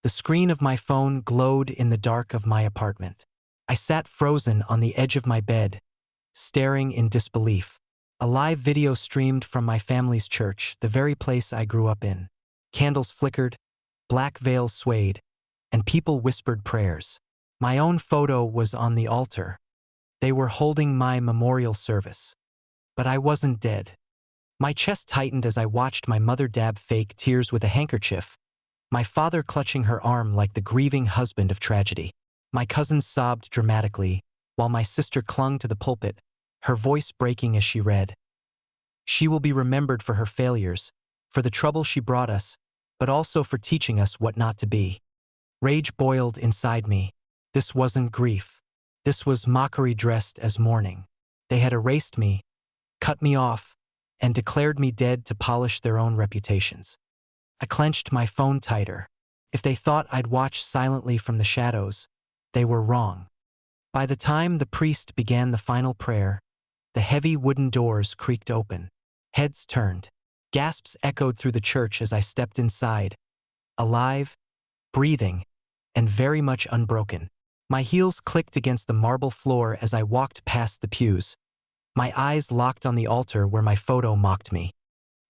The screen of my phone glowed in the dark of my apartment. I sat frozen on the edge of my bed, staring in disbelief. A live video streamed from my family's church, the very place I grew up in. Candles flickered, black veils swayed, and people whispered prayers. My own photo was on the altar. They were holding my memorial service. But I wasn't dead. My chest tightened as I watched my mother dab fake tears with a handkerchief, my father clutching her arm like the grieving husband of tragedy. My cousins sobbed dramatically, while my sister clung to the pulpit, her voice breaking as she read. She will be remembered for her failures, for the trouble she brought us, but also for teaching us what not to be. Rage boiled inside me. This wasn't grief. This was mockery dressed as mourning. They had erased me, cut me off, and declared me dead to polish their own reputations. I clenched my phone tighter. If they thought I'd watch silently from the shadows, they were wrong. By the time the priest began the final prayer, the heavy wooden doors creaked open. Heads turned. Gasps echoed through the church as I stepped inside, alive, breathing, and very much unbroken. My heels clicked against the marble floor as I walked past the pews. My eyes locked on the altar where my photo mocked me.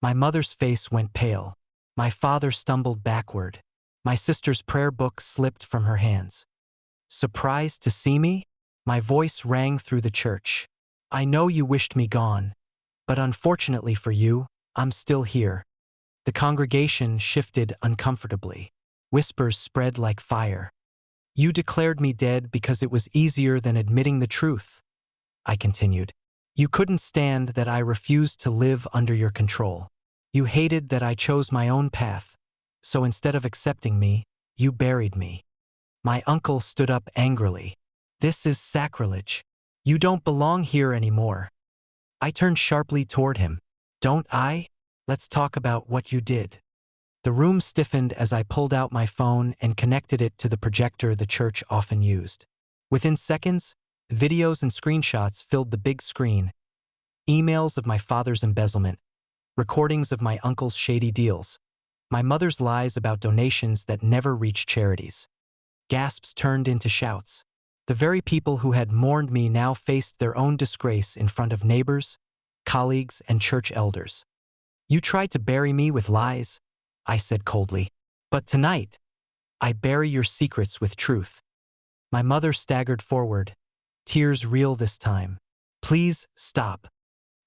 My mother's face went pale. My father stumbled backward. My sister's prayer book slipped from her hands. Surprised to see me? My voice rang through the church. I know you wished me gone, but unfortunately for you, I'm still here. The congregation shifted uncomfortably. Whispers spread like fire. You declared me dead because it was easier than admitting the truth, I continued. You couldn't stand that I refused to live under your control. You hated that I chose my own path, so instead of accepting me, you buried me. My uncle stood up angrily. This is sacrilege. You don't belong here anymore. I turned sharply toward him. Don't I? Let's talk about what you did. The room stiffened as I pulled out my phone and connected it to the projector the church often used. Within seconds, videos and screenshots filled the big screen. Emails of my father's embezzlement, recordings of my uncle's shady deals, my mother's lies about donations that never reached charities. Gasps turned into shouts. The very people who had mourned me now faced their own disgrace in front of neighbors, colleagues, and church elders. You tried to bury me with lies, I said coldly. But tonight, I bury your secrets with truth. My mother staggered forward, tears real this time. Please stop.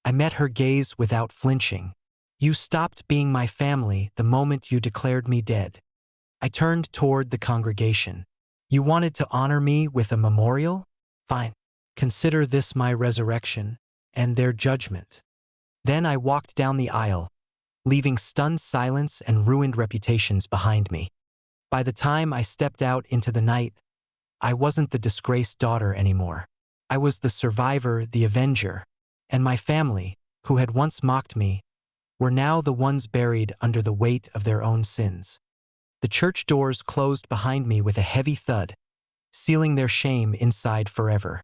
I met her gaze without flinching. You stopped being my family the moment you declared me dead. I turned toward the congregation. You wanted to honor me with a memorial? Fine. Consider this my resurrection and their judgment. Then I walked down the aisle, leaving stunned silence and ruined reputations behind me. By the time I stepped out into the night, I wasn't the disgraced daughter anymore. I was the survivor, the avenger, and my family, who had once mocked me, were now the ones buried under the weight of their own sins. The church doors closed behind me with a heavy thud, sealing their shame inside forever.